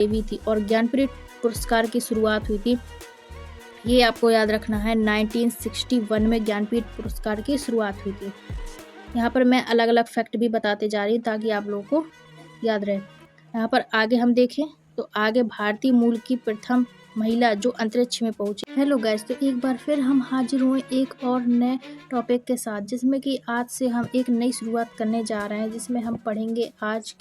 देवी थी और ज्ञानपीठ पुरस्कार की शुरुआत हुई थी, ये आपको याद रखना है, 1961 में ज्ञानपीठ पुरस्कार की शुरुआत हुई थी। यहाँ पर मैं अलग अलग फैक्ट भी बताते जा रही हूँ ताकि आप लोगों को याद रहे। यहाँ पर आगे हम देखें तो आगे भारतीय मूल की प्रथम महिला जो अंतरिक्ष में पहुंची। हेलो गाइस, तो एक बार फिर हम हाजिर हुए एक और नए टॉपिक के साथ, जिसमें कि आज से हम एक नई शुरुआत करने जा रहे हैं, जिसमें हम पढ़ेंगे आज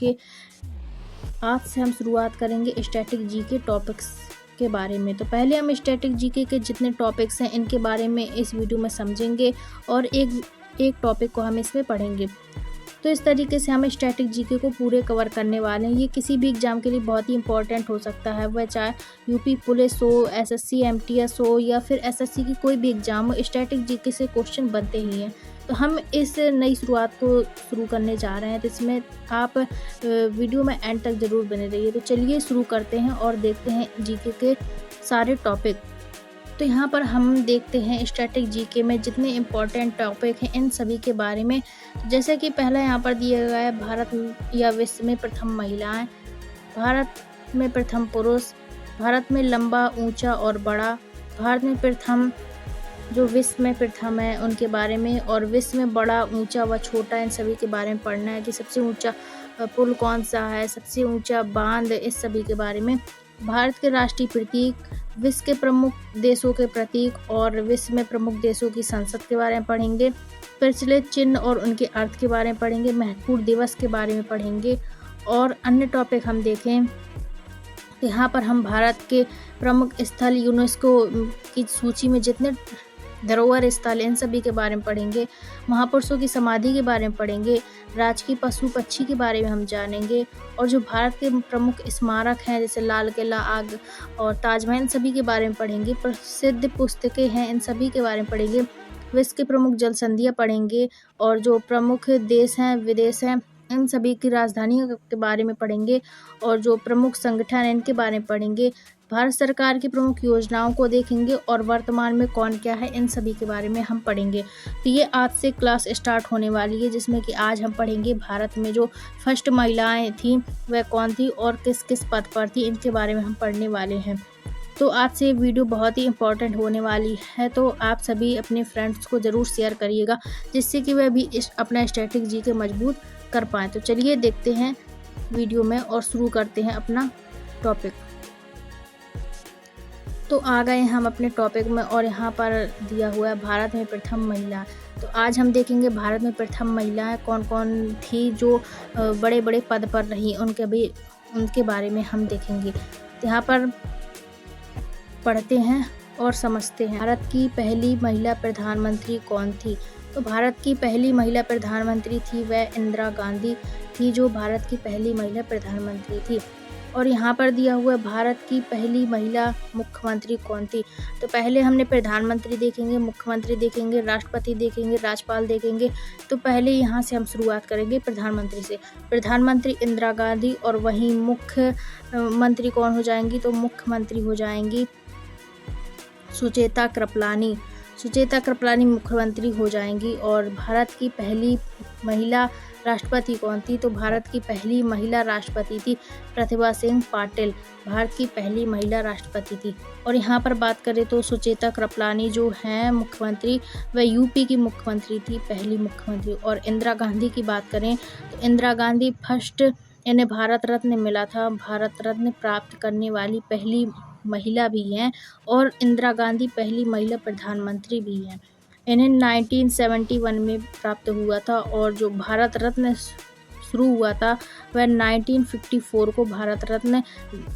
से हम शुरुआत करेंगे स्टैटिक जीके टॉपिक्स के बारे में। तो पहले हम स्टैटिक जीके के जितने टॉपिक्स हैं इनके बारे में इस वीडियो में समझेंगे और एक टॉपिक को हम इसमें पढ़ेंगे। तो इस तरीके से हम स्टैटिक जीके को पूरे कवर करने वाले हैं। ये किसी भी एग्जाम के लिए बहुत ही इंपॉर्टेंट हो सकता है, वह चाहे यूपी पुलिस हो, एसएससी एमटीएस हो या फिर एसएससी की कोई भी एग्जाम हो, स्टैटिक जीके से क्वेश्चन बनते ही हैं। तो हम इस नई शुरुआत को शुरू करने जा रहे हैं, तो इसमें आप वीडियो में एंड तक ज़रूर बने रहिए। तो चलिए शुरू करते हैं और देखते हैं जीके के सारे टॉपिक। तो यहाँ पर हम देखते हैं स्टैटिक जीके में जितने इम्पोर्टेंट टॉपिक हैं इन सभी के बारे में। जैसे कि पहला यहाँ पर दिया गया है, भारत या विश्व में प्रथम महिलाएं, भारत में प्रथम पुरुष, भारत में लंबा, ऊंचा और बड़ा, भारत में प्रथम जो विश्व में प्रथम है उनके बारे में, और विश्व में बड़ा, ऊंचा व छोटा इन सभी के बारे में पढ़ना है कि सबसे ऊंचा पुल कौन सा है, सबसे ऊंचा बांध, इस सभी के बारे में। भारत के राष्ट्रीय प्रतीक, विश्व के प्रमुख देशों के प्रतीक और विश्व में प्रमुख देशों की संसद के बारे में पढ़ेंगे। प्रचलित चिन्ह और उनके अर्थ के बारे में पढ़ेंगे। महत्वपूर्ण दिवस के बारे में पढ़ेंगे और अन्य टॉपिक हम देखें। यहाँ पर हम भारत के प्रमुख स्थल, यूनेस्को की सूची में जितने धरोहर स्थल इन सभी के बारे में पढ़ेंगे। महापुरुषों की समाधि के बारे में पढ़ेंगे। राजकीय पशु पक्षी के बारे में हम जानेंगे और जो भारत के प्रमुख स्मारक हैं जैसे लाल किला, आग और ताजमहल, सभी के बारे में पढ़ेंगे। प्रसिद्ध पुस्तकें हैं इन सभी के बारे में पढ़ेंगे। विश्व के प्रमुख जल संधियाँ पढ़ेंगे और जो प्रमुख देश हैं, विदेश हैं, इन सभी की राजधानियों के बारे में पढ़ेंगे और जो प्रमुख संगठन हैं इनके बारे में पढ़ेंगे। भारत सरकार की प्रमुख योजनाओं को देखेंगे और वर्तमान में कौन क्या है इन सभी के बारे में हम पढ़ेंगे। तो ये आज से क्लास स्टार्ट होने वाली है, जिसमें कि आज हम पढ़ेंगे भारत में जो फर्स्ट महिलाएं थीं वह कौन थी और किस किस पद पर थी, इनके बारे में हम पढ़ने वाले हैं। तो आज से वीडियो बहुत ही इंपॉर्टेंट होने वाली है, तो आप सभी अपने फ्रेंड्स को ज़रूर शेयर करिएगा, जिससे कि वह भी अपना स्टैटिक जीके मजबूत कर पाएँ। तो चलिए देखते हैं वीडियो में और शुरू करते हैं अपना टॉपिक। तो आ गए हम अपने टॉपिक में और यहाँ पर दिया हुआ है भारत में प्रथम महिला। तो आज हम देखेंगे भारत में प्रथम महिलाएं कौन कौन थी जो बड़े बड़े पद पर रही, उनके बारे में हम देखेंगे। तो यहाँ पर पढ़ते हैं और समझते हैं। भारत की पहली महिला प्रधानमंत्री कौन थी? तो भारत की पहली महिला प्रधानमंत्री थी वह इंदिरा गांधी थी, जो भारत की पहली महिला प्रधानमंत्री थी। और यहाँ पर दिया हुआ है भारत की पहली महिला मुख्यमंत्री कौन थी? तो पहले हमने प्रधानमंत्री देखेंगे, मुख्यमंत्री देखेंगे, राष्ट्रपति देखेंगे, राज्यपाल देखेंगे। तो पहले यहाँ से हम शुरुआत करेंगे प्रधानमंत्री से। प्रधानमंत्री इंदिरा गांधी और वहीं मुख्यमंत्री कौन हो जाएंगी? तो मुख्यमंत्री हो जाएंगी सुचेता कृपलानी। सुचेता कृपलानी मुख्यमंत्री हो जाएंगी। और भारत की पहली महिला राष्ट्रपति कौन थी? तो भारत की पहली महिला राष्ट्रपति थी प्रतिभा सिंह पाटिल, भारत की पहली महिला राष्ट्रपति थी। और यहाँ पर बात करें तो सुचेता कृपलानी जो हैं मुख्यमंत्री, वह यूपी की मुख्यमंत्री थी, पहली मुख्यमंत्री। और इंदिरा गांधी की बात करें तो इंदिरा गांधी फर्स्ट, इन्हें भारत रत्न मिला था, भारत रत्न प्राप्त करने वाली पहली महिला भी हैं और इंदिरा गांधी पहली महिला प्रधानमंत्री भी हैं। इन्हें 1971 में प्राप्त हुआ था और जो भारत रत्न शुरू हुआ था वह 1954 को भारत रत्न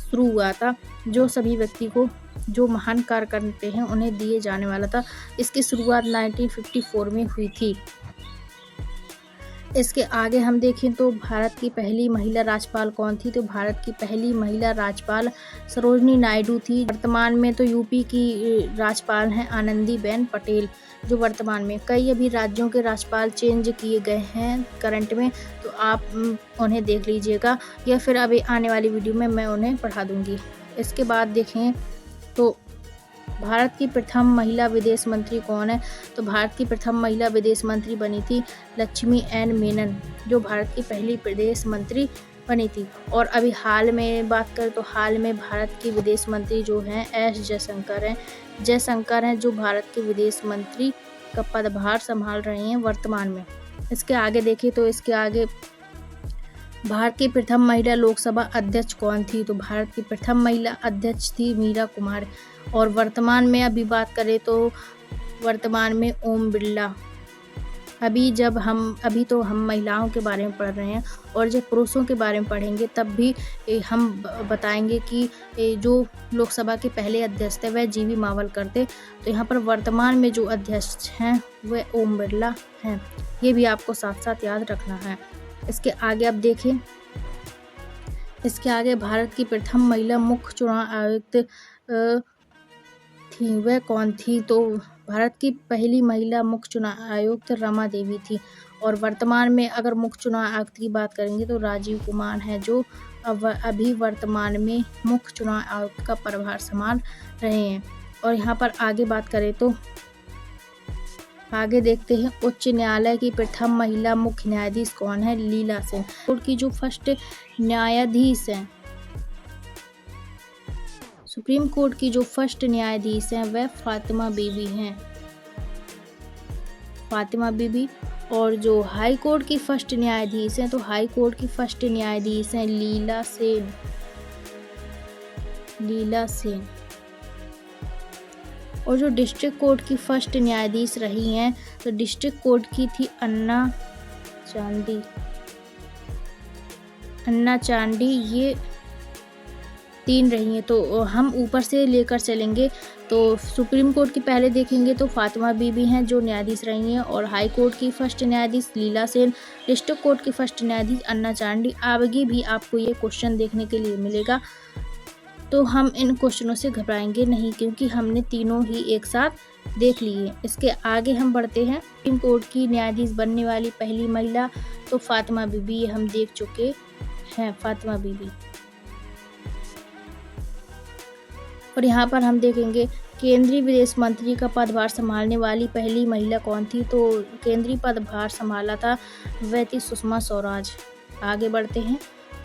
शुरू हुआ था, जो सभी व्यक्ति को जो महान कार्य करते हैं उन्हें दिए जाने वाला था। इसकी शुरुआत 1954 में हुई थी। इसके आगे हम देखें तो भारत की पहली महिला राज्यपाल कौन थी? तो भारत की पहली महिला राज्यपाल सरोजनी नायडू थी। वर्तमान में तो यूपी की राज्यपाल हैं आनंदीबेन पटेल, जो वर्तमान में। कई अभी राज्यों के राज्यपाल चेंज किए गए हैं करंट में, तो आप उन्हें देख लीजिएगा या फिर अभी आने वाली वीडियो में मैं उन्हें पढ़ा दूँगी। इसके बाद देखें तो भारत की प्रथम महिला विदेश मंत्री कौन है? तो भारत की प्रथम महिला विदेश मंत्री बनी थी लक्ष्मी एन मेनन, जो भारत की पहली विदेश मंत्री बनी थी। और अभी हाल में बात करें तो हाल में भारत के विदेश मंत्री जो हैं एस जयशंकर हैं जो भारत के विदेश मंत्री का पदभार संभाल रहे हैं वर्तमान में। इसके आगे देखें तो इसके आगे भारत की प्रथम महिला लोकसभा अध्यक्ष कौन थी? तो भारत की प्रथम महिला अध्यक्ष थी मीरा कुमार। और वर्तमान में अभी बात करें तो वर्तमान में ओम बिरला। अभी तो हम महिलाओं के बारे में पढ़ रहे हैं, और जब पुरुषों के बारे में पढ़ेंगे तब भी हम बताएंगे कि जो लोकसभा के पहले अध्यक्ष थे वह जीवी मावलकर थे। तो यहाँ पर वर्तमान में जो अध्यक्ष हैं वह ओम बिरला हैं। ये भी आपको साथ साथ याद रखना है। इसके आगे आप देखें, इसके आगे भारत की प्रथम महिला मुख्य चुनाव आयुक्त थी, वह कौन थी? तो भारत की पहली महिला मुख्य चुनाव आयुक्त रमा देवी थी। और वर्तमान में अगर मुख्य चुनाव आयुक्त की बात करेंगे तो राजीव कुमार हैं जो अभी वर्तमान में मुख्य चुनाव आयुक्त का पदभार संभाल रहे हैं। और यहाँ पर आगे बात करें तो आगे देखते हैं उच्च न्यायालय की प्रथम महिला मुख्य न्यायाधीश कौन है? लीला सेन। कोर्ट की जो फर्स्ट न्यायाधीश हैं, सुप्रीम कोर्ट की जो फर्स्ट न्यायाधीश हैं वह फातिमा बीबी हैं, फातिमा बीबी। और जो हाई कोर्ट की फर्स्ट न्यायाधीश हैं तो हाई कोर्ट की फर्स्ट न्यायाधीश हैं लीला सेन। और जो डिस्ट्रिक्ट कोर्ट की फर्स्ट न्यायाधीश रही हैं तो डिस्ट्रिक्ट कोर्ट की थी अन्ना चांडी। ये 3 रही हैं। तो हम ऊपर से लेकर चलेंगे तो सुप्रीम कोर्ट की पहले देखेंगे तो फातिमा बीबी हैं जो न्यायाधीश रही हैं, और हाई कोर्ट की फर्स्ट न्यायाधीश लीला सेन, डिस्ट्रिक्ट कोर्ट की फर्स्ट न्यायाधीश अन्ना चांडी। आगे भी आपको ये क्वेश्चन देखने के लिए मिलेगा, तो हम इन क्वेश्चनों से घबराएंगे नहीं क्योंकि हमने तीनों ही एक साथ देख लिए। इसके आगे हम बढ़ते हैं। सुप्रीम कोर्ट की न्यायाधीश बनने वाली पहली महिला तो फातिमा बीबी, ये हम देख चुके हैं, फातिमा बीबी। और यहाँ पर हम देखेंगे केंद्रीय विदेश मंत्री का पदभार संभालने वाली पहली महिला कौन थी? तो केंद्रीय पदभार संभाला था वह थी सुषमा स्वराज। आगे बढ़ते हैं।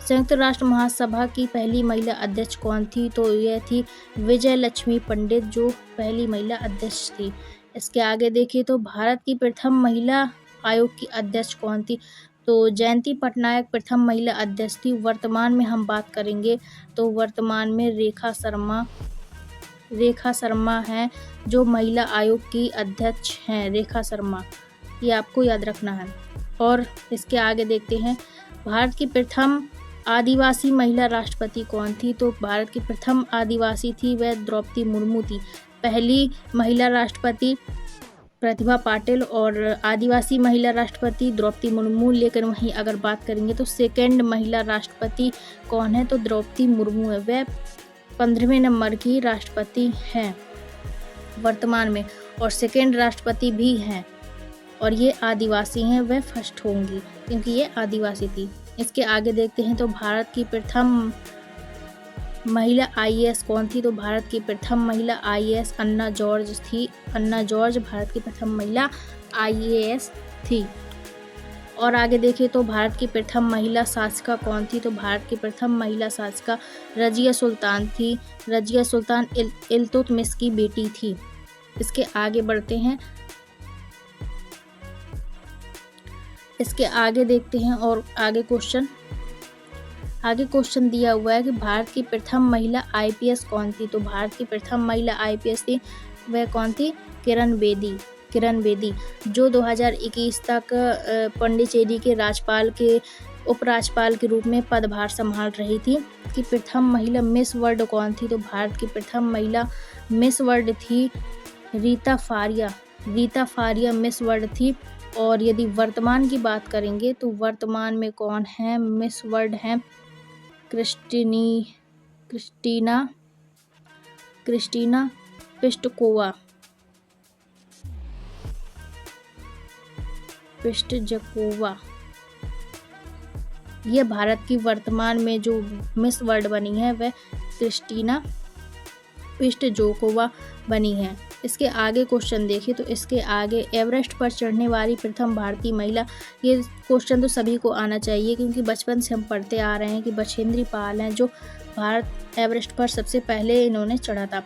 संयुक्त राष्ट्र महासभा की पहली महिला अध्यक्ष कौन थी? तो यह थी विजय लक्ष्मी पंडित जो पहली महिला अध्यक्ष थी। इसके आगे देखिए तो भारत की प्रथम महिला आयोग की अध्यक्ष कौन थी? तो जयंती पटनायक प्रथम महिला अध्यक्ष थी। वर्तमान में हम बात करेंगे तो वर्तमान में रेखा शर्मा हैं जो महिला आयोग की अध्यक्ष हैं, रेखा शर्मा। ये आपको याद रखना है। और इसके आगे देखते हैं भारत की प्रथम आदिवासी महिला राष्ट्रपति कौन थी? तो भारत की प्रथम आदिवासी थी वह द्रौपदी मुर्मू थी। पहली महिला राष्ट्रपति प्रतिभा पाटिल और आदिवासी महिला राष्ट्रपति द्रौपदी मुर्मू। लेकिन वहीं अगर बात करेंगे तो सेकंड महिला राष्ट्रपति कौन है? तो द्रौपदी मुर्मू है, वह 15वें नंबर की राष्ट्रपति हैं वर्तमान में, और सेकंड राष्ट्रपति भी हैं, और ये आदिवासी हैं, वह फर्स्ट होंगी क्योंकि ये आदिवासी थी। इसके आगे देखते हैं तो भारत की प्रथम महिला आईएएस कौन थी? तो भारत की प्रथम महिला आईएएस अन्ना जॉर्ज थी। अन्ना जॉर्ज भारत की प्रथम महिला आईएएस थी। और आगे देखिए तो भारत की प्रथम महिला शासिका कौन थी? तो भारत की प्रथम महिला शासिका रजिया सुल्तान थी। रजिया सुल्तान इल्तुतमिश की बेटी थी। इसके आगे बढ़ते हैं। इसके आगे देखते हैं और आगे क्वेश्चन दिया हुआ है कि भारत की प्रथम महिला आईपीएस कौन थी? तो भारत की प्रथम महिला आईपीएस थी वह कौन थी? किरण बेदी जो 2021 तक पांडिचेरी के उपराज्यपाल के रूप में पदभार संभाल रही थी। कि प्रथम महिला मिस वर्ल्ड कौन थी? तो भारत की प्रथम महिला मिस वर्ल्ड थी रीता फारिया मिस वर्ल्ड थी। और यदि वर्तमान की बात करेंगे तो वर्तमान में कौन है मिस वर्ल्ड हैं? क्रिस्टीना पिस्टजकोवा। ये भारत की वर्तमान में जो मिस वर्ल्ड बनी है वह क्रिस्टीना पिस्टजकोवा बनी है। इसके आगे क्वेश्चन देखिए तो इसके आगे एवरेस्ट पर चढ़ने वाली प्रथम भारतीय महिला, ये क्वेश्चन तो सभी को आना चाहिए क्योंकि बचपन से हम पढ़ते आ रहे हैं कि बछेंद्री पाल हैं जो भारत एवरेस्ट पर सबसे पहले इन्होंने चढ़ा था।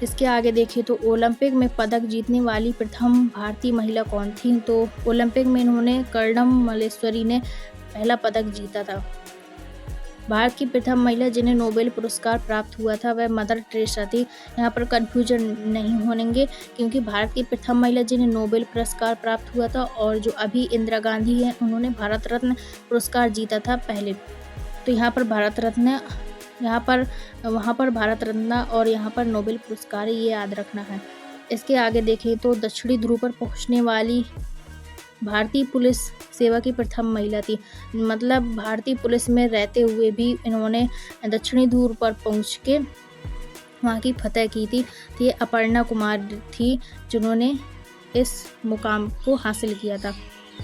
इसके आगे देखिए तो ओलंपिक में पदक जीतने वाली प्रथम भारतीय महिला कौन थी, तो ओलंपिक में इन्होंने कर्णम मल्लेश्वरी ने पहला पदक जीता था। भारत की प्रथम महिला जिन्हें नोबेल पुरस्कार प्राप्त हुआ था वह मदर टेरेसा थी। यहाँ पर कन्फ्यूजन नहीं होनेंगे क्योंकि भारत की प्रथम महिला जिन्हें नोबेल पुरस्कार प्राप्त हुआ था और जो अभी इंदिरा गांधी हैं उन्होंने भारत रत्न पुरस्कार जीता था पहले। तो यहाँ पर भारत रत्न, वहाँ पर भारत रत्न और यहाँ पर नोबेल पुरस्कार, ये याद रखना है। इसके आगे देखें तो दक्षिणी ध्रुव पर पहुँचने वाली भारतीय पुलिस सेवा की प्रथम महिला थी, मतलब भारतीय पुलिस में रहते हुए भी इन्होंने दक्षिणी ध्रुव पर पहुँच के वहाँ की फतह की थी। तो ये अपर्णा कुमार थी जिन्होंने इस मुकाम को हासिल किया था।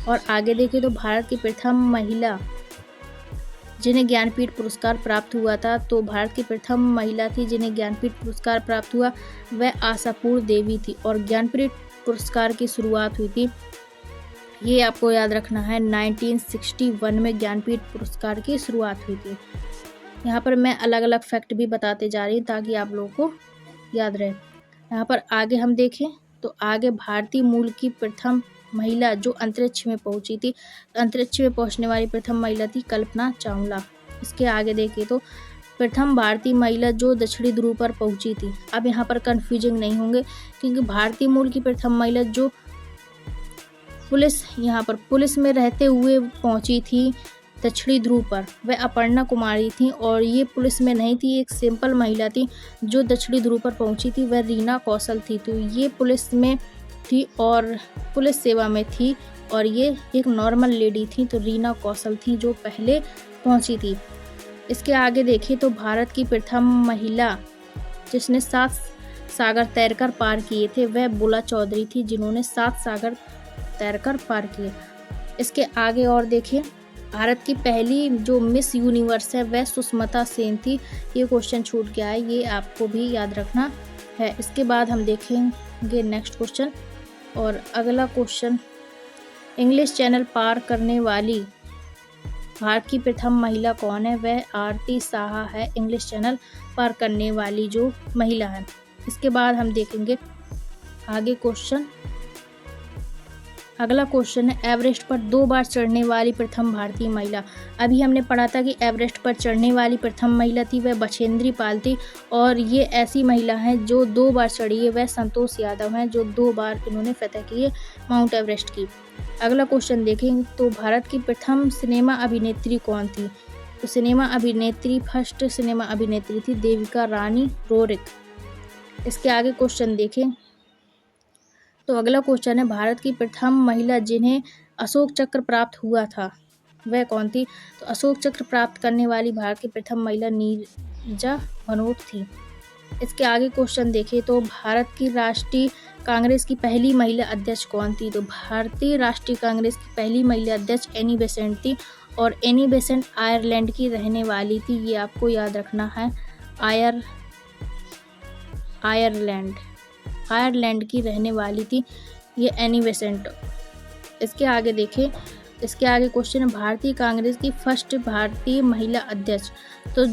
और आगे देखें तो भारत की प्रथम महिला जिन्हें ज्ञानपीठ पुरस्कार प्राप्त हुआ था, तो भारत की प्रथम महिला थी जिन्हें ज्ञानपीठ पुरस्कार प्राप्त हुआ वह आशापूर्ण देवी थी और ज्ञानपीठ पुरस्कार की शुरुआत हुई थी, ये आपको याद रखना है, 1961 में ज्ञानपीठ पुरस्कार की शुरुआत हुई थी। यहाँ पर मैं अलग अलग फैक्ट भी बताते जा रही हूँ ताकि आप लोगों को याद रहे। यहाँ पर आगे हम देखें तो आगे भारतीय मूल की प्रथम महिला जो अंतरिक्ष में पहुंची थी, अंतरिक्ष में पहुंचने वाली प्रथम महिला थी कल्पना चावला। इसके आगे देखें तो प्रथम भारतीय महिला जो दक्षिणी ध्रुव पर पहुंची थी। अब यहाँ पर कन्फ्यूजिंग नहीं होंगे क्योंकि भारतीय मूल की प्रथम महिला जो यहाँ पर पुलिस में रहते हुए पहुंची थी दक्षिणी ध्रुव पर वह अपर्णा कुमारी थी और ये पुलिस में नहीं थी, एक सिंपल महिला थी जो दक्षिणी ध्रुव पर पहुंची थी, वह रीना कौशल थी। तो ये पुलिस में थी और पुलिस सेवा में थी और ये एक नॉर्मल लेडी थी, तो रीना कौशल थी जो पहले पहुंची थी। इसके आगे देखिए तो भारत की प्रथम महिला जिसने 7 सागर तैरकर पार किए थे वह बुला चौधरी थी जिन्होंने 7 सागर तैरकर पार किए। इसके आगे और देखिए भारत की पहली जो मिस यूनिवर्स है वह सुष्मिता सेन थी, ये क्वेश्चन छूट गया है, ये आपको भी याद रखना है। इसके बाद हम देखेंगे नेक्स्ट क्वेश्चन और अगला क्वेश्चन, इंग्लिश चैनल पार करने वाली भारत की प्रथम महिला कौन है, वह आरती साहा है, इंग्लिश चैनल पार करने वाली जो महिला है। इसके बाद हम देखेंगे आगे क्वेश्चन, अगला क्वेश्चन है एवरेस्ट पर 2 बार चढ़ने वाली प्रथम भारतीय महिला। अभी हमने पढ़ा था कि एवरेस्ट पर चढ़ने वाली प्रथम महिला थी वह बछेंद्री पाल थी और ये ऐसी महिला हैं जो 2 बार चढ़ी है, वह संतोष यादव हैं जो 2 बार इन्होंने फतह की है माउंट एवरेस्ट की। अगला क्वेश्चन देखें तो भारत की प्रथम सिनेमा अभिनेत्री कौन थी, तो फर्स्ट सिनेमा अभिनेत्री थी देविका रानी रोरिक। इसके आगे क्वेश्चन देखें तो अगला क्वेश्चन है भारत की प्रथम महिला जिन्हें अशोक चक्र प्राप्त हुआ था वह कौन थी, तो अशोक चक्र प्राप्त करने वाली भारत की प्रथम महिला नीरजा भनोट थी। इसके आगे क्वेश्चन देखें तो भारत की राष्ट्रीय कांग्रेस की पहली महिला अध्यक्ष कौन थी, तो भारतीय राष्ट्रीय कांग्रेस की पहली महिला अध्यक्ष एनी बेसेंट थी और एनी बेसेंट आयरलैंड की रहने वाली थी, ये आपको याद रखना है, आयरलैंड की रहने वाली थी ये एनी बेसेंट। इसके आगे देखें, इसके आगे क्वेश्चन है भारतीय कांग्रेस की फर्स्ट भारतीय महिला अध्यक्ष, तो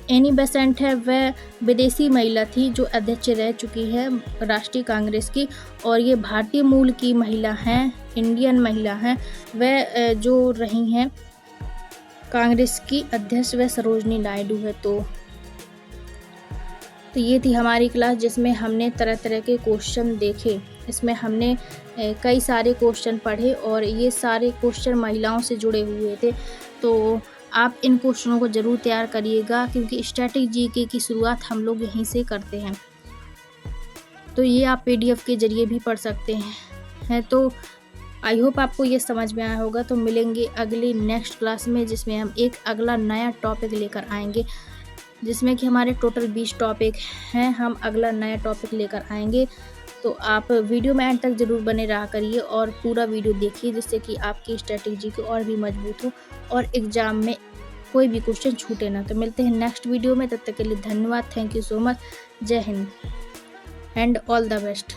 एनी बेसेंट है वह विदेशी महिला थी जो अध्यक्ष रह चुकी है राष्ट्रीय कांग्रेस की और ये भारतीय मूल की महिला हैं, इंडियन महिला हैं, वह जो रही हैं कांग्रेस की अध्यक्ष वह सरोजनी नायडू है। तो ये थी हमारी क्लास जिसमें हमने तरह तरह के क्वेश्चन देखे, इसमें हमने कई सारे क्वेश्चन पढ़े और ये सारे क्वेश्चन महिलाओं से जुड़े हुए थे। तो आप इन क्वेश्चनों को ज़रूर तैयार करिएगा क्योंकि स्टैटिक जीके की शुरुआत हम लोग यहीं से करते हैं। तो ये आप PDF के ज़रिए भी पढ़ सकते हैं। तो आई होप आपको ये समझ में आया होगा। तो मिलेंगे अगली नेक्स्ट क्लास में जिसमें हम एक अगला नया टॉपिक लेकर आएंगे, जिसमें कि हमारे टोटल 20 टॉपिक हैं, हम अगला नया टॉपिक लेकर आएंगे। तो आप वीडियो में एंड तक ज़रूर बने रहा करिए और पूरा वीडियो देखिए जिससे कि आपकी स्ट्रेटजी को और भी मजबूत हो और एग्ज़ाम में कोई भी क्वेश्चन छूटे ना। तो मिलते हैं नेक्स्ट वीडियो में, तब तक के लिए धन्यवाद, थैंक यू सो मच, जय Hind. And all the best.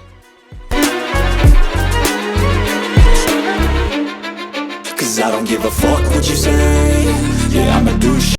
Cause I don't give a fuck what you say. Yeah, I'ma do shit